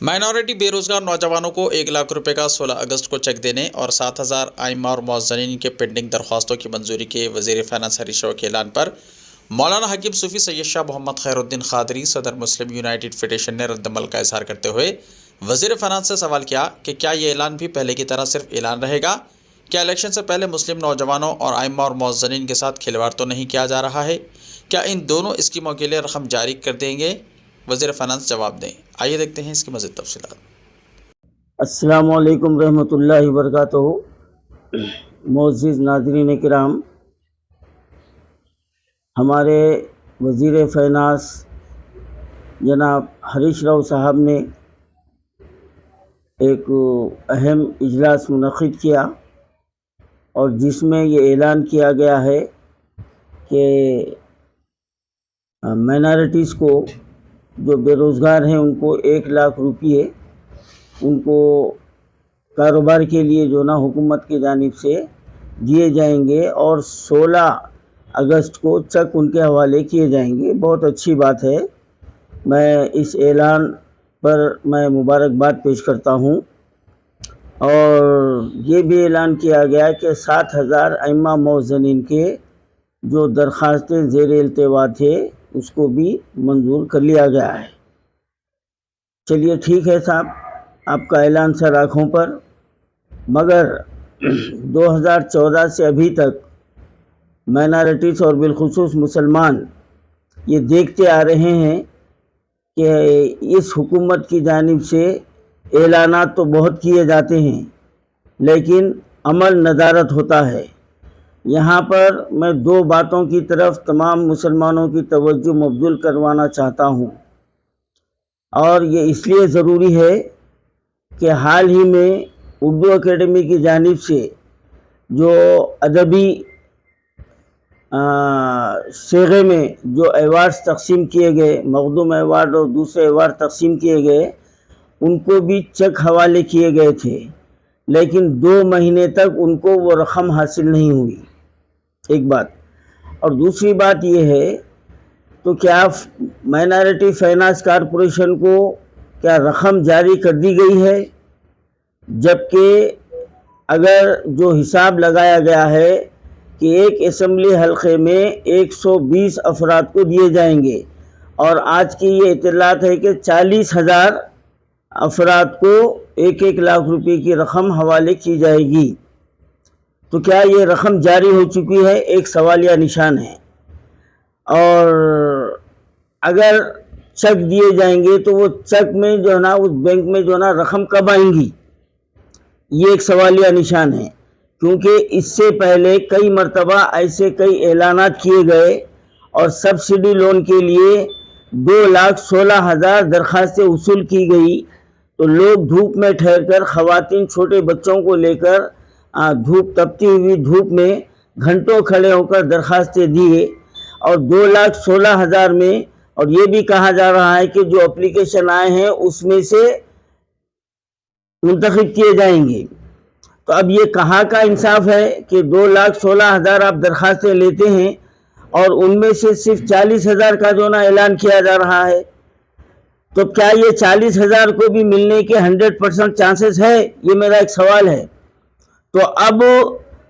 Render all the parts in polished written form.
Minority बेरोजगार नौजवानों को 1 लाख रुपए का 16 अगस्त को चेक देने और 7,000 आइम्मा और मुअज्जिनीन के पेंडिंग दरख्वास्तों की मंजूरी के वज़ीर फ़ाइनेंस हरीश राव के ऐलान पर मौलाना हकीम सूफ़ी सैयद शाह मोहम्मद खैरुद्दीन क़ादरी सदर मुस्लिम यूनाइटेड फेडरेशन ने रद्दमल का इज़हार करते हुए वज़ीर फ़ाइनेंस से सवाल किया कि क्या ये ऐलान भी पहले की तरह सिर्फ ऐलान रहेगा? क्या इलेक्शन से पहले मुस्लिम नौजवानों और आइम्मा और मुअज्जिनीन के साथ खिलवाड़ तो नहीं किया जा रहा है? क्या इन दोनों स्कीमों के लिए रकम जारी कर देंगे? वज़ीर फ़ाइनेंस जवाब दें। आइए देखते हैं इसकी मज़ीद तफ़सीलात। अस्सलामु अलैकुम रहमतुल्लाहि व बरकातहू। मुअज़्ज़िज़ नाज़रीन किराम, हमारे वज़ीर फ़ाइनेंस जनाब हरीश राव साहब ने एक अहम इजलास मुनक़्क़िद किया और जिसमें ये ऐलान किया गया है कि माइनॉरिटीज़ को जो बेरोज़गार हैं उनको 1 लाख रुपये उनको कारोबार के लिए जो ना हुकूमत की जानिब से दिए जाएंगे और 16 अगस्त को चेक उनके हवाले किए जाएंगे। बहुत अच्छी बात है। मैं इस ऐलान पर मैं मुबारकबाद पेश करता हूँ। और ये भी ऐलान किया गया कि 7,000 आइम्मा मुअज्जिनीन के जो दरख्वास्तें ज़ेर इल्तिवा थे उसको भी मंजूर कर लिया गया है। चलिए ठीक है साहब, आपका ऐलान सर आँखों पर, मगर 2014 से अभी तक माइनॉरिटीज़ और बिलखुसूस मुसलमान ये देखते आ रहे हैं कि इस हुकूमत की जानिब से ऐलानात तो बहुत किए जाते हैं लेकिन अमल नदारत होता है। यहाँ पर मैं 2 बातों की तरफ तमाम मुसलमानों की तवज्जो मबज़ूल करवाना चाहता हूँ और ये इसलिए ज़रूरी है कि हाल ही में उर्दू एकेडमी की जानिब से जो अदबी सेगे में जो अवार्ड्स तकसीम किए गए, मखदूम अवार्ड और दूसरे अवार्ड तकसीम किए गए, उनको भी चेक हवाले किए गए थे, लेकिन 2 महीने तक उनको वो रकम हासिल नहीं हुई। एक बात। और दूसरी बात ये है, तो क्या माइनॉरिटी फाइनेंस कॉरपोरेशन को क्या रकम जारी कर दी गई है? जबकि अगर जो हिसाब लगाया गया है कि एक असम्बली हल्के में 120 अफराद को दिए जाएंगे और आज की ये इत्तलात है कि 40,000 अफराद को 1-1 लाख रुपए की रकम हवाले की जाएगी। तो क्या ये रकम जारी हो चुकी है? एक सवालिया निशान है। और अगर चेक दिए जाएंगे तो वो चेक में जो है ना, उस बैंक में जो है ना रकम कब आएंगी, ये एक सवालिया निशान है। क्योंकि इससे पहले कई मरतबा ऐसे कई ऐलानात किए गए और सब्सिडी लोन के लिए 2,16,000 दरख्वास्तें वसूल की गई, तो लोग धूप में ठहरकर, ख़वातीन छोटे बच्चों को लेकर धूप, तपती हुई धूप में घंटों खड़े होकर दरख्वास्तें दिए और 2,16,000 में, और ये भी कहा जा रहा है कि जो एप्लीकेशन आए हैं उसमें से मुंतखब किए जाएंगे। तो अब ये कहाँ का इंसाफ है कि 2,16,000 आप दरख्वास्तें लेते हैं और उनमें से सिर्फ 40,000 का जो ना ऐलान किया जा रहा है? तो क्या ये 40,000 को भी मिलने के 100% चांसेस है? ये मेरा एक सवाल है। तो अब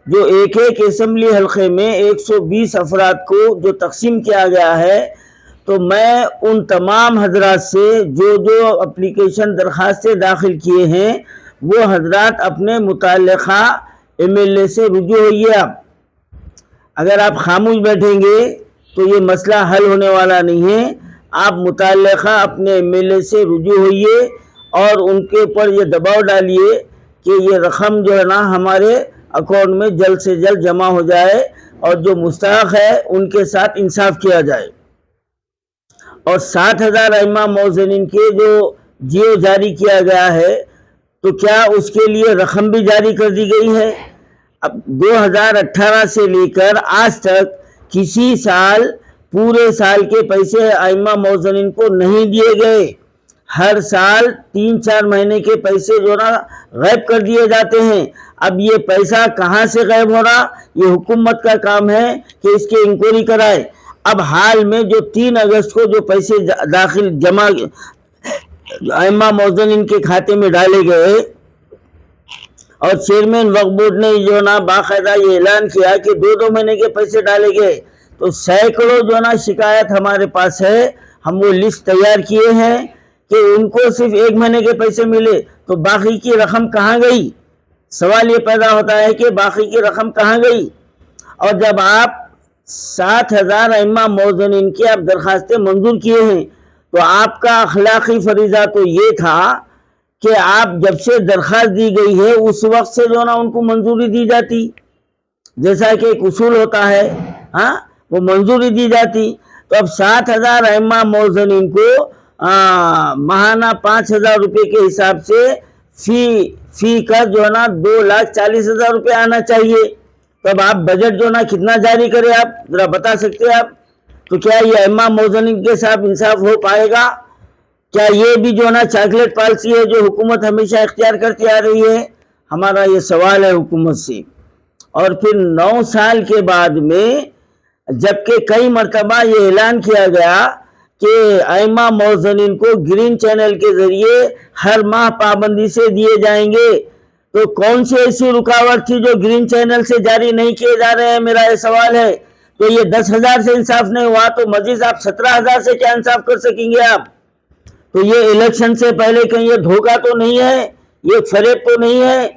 जो एक असम्बली हल्के में 120 अफराद को जो तकसीम किया गया है, तो मैं उन तमाम हजरात से जो एप्लीकेशन दरख्वास्तें दाखिल किए हैं, वो हजरात अपने मुताल्लिक़ा MLA से रुजू होइए। आप अगर आप खामोश बैठेंगे तो ये मसला हल होने वाला नहीं है। आप मुताल्लिक़ा अपने MLA से रुजू होइए और उनके ऊपर ये दबाव डालिए कि ये रकम जो है ना हमारे अकाउंट में जल्द से जल्द जमा हो जाए और जो मुस्तहक़ है उनके साथ इंसाफ किया जाए। और 7,000 आइम्मा मुअज्जिनीन के जो जियो जारी किया गया है, तो क्या उसके लिए रकम भी जारी कर दी गई है? अब 2018 से लेकर आज तक किसी साल पूरे साल के पैसे आइम्मा मुअज्जिनीन को नहीं दिए गए। हर साल 3-4 महीने के पैसे जो ना गायब कर दिए जाते हैं। अब ये पैसा कहाँ से गायब हो रहा, ये हुकूमत का काम है कि इसकी इंक्वायरी कराए। अब हाल में जो 3 अगस्त को जो पैसे दाखिल जमा आइम्मा मौजूदीन के खाते में डाले गए और चेयरमैन वक्फ बोर्ड ने जो ना बाकायदा ये ऐलान किया कि 2-2 महीने के पैसे डाले गए, तो सैकड़ों जो ना शिकायत हमारे पास है। हम वो लिस्ट तैयार किए हैं कि उनको सिर्फ 1 महीने के पैसे मिले, तो बाकी की रकम कहाँ गई? सवाल ये पैदा होता है कि बाकी की रकम कहाँ गई? और जब आप 7,000 आइम्मा मौजूदीन की आप दरखास्तें मंजूर किए हैं, तो आपका अखलाकी फरीजा तो ये था कि आप जब से दरखास्त दी गई है उस वक्त से जो ना उनको मंजूरी दी जाती, जैसा कि एक उसूल होता है, हाँ, वो मंजूरी दी जाती। तो अब 7,000 आइम्मा मौजूदीन को माहाना 5,000 रुपये के हिसाब से फी का जो ना 2,40,000 रुपये आना चाहिए। तो अब आप बजट जो ना कितना जारी करें, आप जरा बता सकते हैं आप? तो क्या ये आइम्मा मौजूदीन के साथ इंसाफ हो पाएगा? क्या ये भी जो ना चॉकलेट पॉलिसी है जो हुकूमत हमेशा इख्तियार करती आ रही है? हमारा ये सवाल है हुकूमत से। और फिर 9 साल के बाद में जबकि कई मरतबा ये ऐलान किया गया कि आइम्मा मौजूदीन को ग्रीन चैनल के जरिए हर माह पाबंदी से दिए जाएंगे, तो कौन सी ऐसी रुकावट थी जो ग्रीन चैनल से जारी नहीं किए जा रहे हैं? मेरा ये सवाल है। तो ये 10,000 से इंसाफ नहीं हुआ तो मजीद आप 17,000 से क्या इंसाफ कर सकेंगे आप? तो ये इलेक्शन से पहले कहीं ये धोखा तो नहीं है, ये फरेब तो नहीं है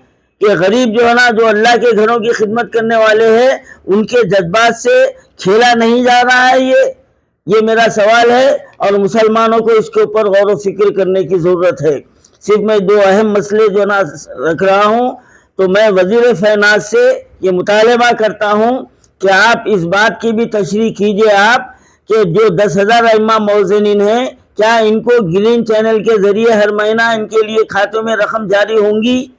कि गरीब जो है ना, जो अल्लाह के घरों की खिदमत करने वाले हैं, उनके जज्बात से खेला नहीं जा रहा है? ये मेरा सवाल है और मुसलमानों को इसके ऊपर गौर व फिक्र करने की ज़रूरत है। सिर्फ मैं 2 अहम मसले जो ना रख रहा हूँ, तो मैं वज़ीर फ़ैनाज़ से ये मुतालबा करता हूँ कि आप इस बात की भी तशरीह कीजिए आप कि जो 10,000 आइम्मा मौजूदीन हैं, क्या इनको ग्रीन चैनल के ज़रिए हर महीना इनके लिए खातों में रकम जारी होंगी?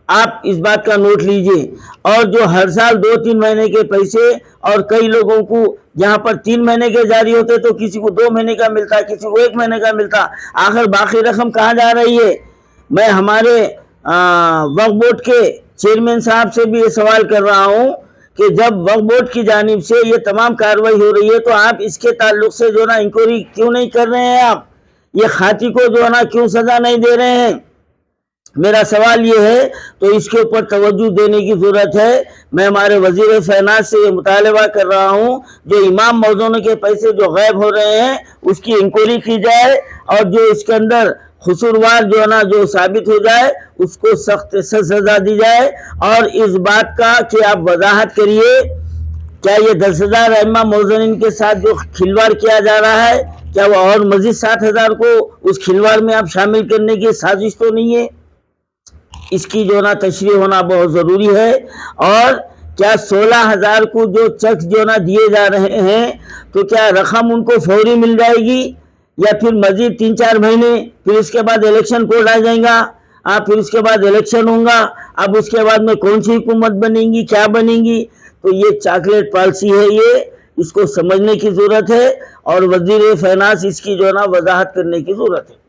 आप इस बात का नोट लीजिए। और जो हर साल 2-3 महीने के पैसे, और कई लोगों को जहाँ पर 3 महीने के जारी होते तो किसी को 2 महीने का मिलता, किसी को 1 महीने का मिलता, आखिर बाकी रकम कहाँ जा रही है? मैं हमारे वक्फ बोर्ड के चेयरमैन साहब से भी ये सवाल कर रहा हूँ कि जब वक्फ बोर्ड की जानिब से ये तमाम कार्रवाई हो रही है, तो आप इसके ताल्लुक से जो ना इंक्वायरी क्यों नहीं कर रहे हैं? आप ये खाती को जो ना क्यों सज़ा नहीं दे रहे हैं? मेरा सवाल ये है, तो इसके ऊपर तवज्जो देने की ज़रूरत है। मैं हमारे वज़ीर फ़ैनाज़ से ये मुतालबा कर रहा हूँ, जो इमाम मौजूदीन के पैसे जो गायब हो रहे हैं उसकी इंक्वायरी की जाए, और जो इसके अंदर कसूरवार जो है ना जो साबित हो जाए उसको सख्त से सज़ा दी जाए। और इस बात का कि आप वजाहत करिए, क्या ये 10,000 आइम्मा मौजूदीन के साथ जो खिलवाड़ किया जा रहा है, क्या वो और मज़ीद 7,000 को उस खिलवाड़ में आप शामिल करने की साजिश तो नहीं है? इसकी जो ना तशरीह होना बहुत ज़रूरी है। और क्या 16,000 को जो चेक जो ना दिए जा रहे हैं, तो क्या रकम उनको फौरी मिल जाएगी या फिर मजीद 3-4 महीने, फिर इसके बाद इलेक्शन कोड आ जाएगा, फिर उसके बाद इलेक्शन होगा, अब उसके बाद में कौन सी हुकूमत बनेगी, क्या बनेगी? तो ये चॉकलेट पॉलिसी है, ये इसको समझने की ज़रूरत है और वज़ीर फ़ैनाज़ इसकी जो ना वजाहत करने की ज़रूरत है।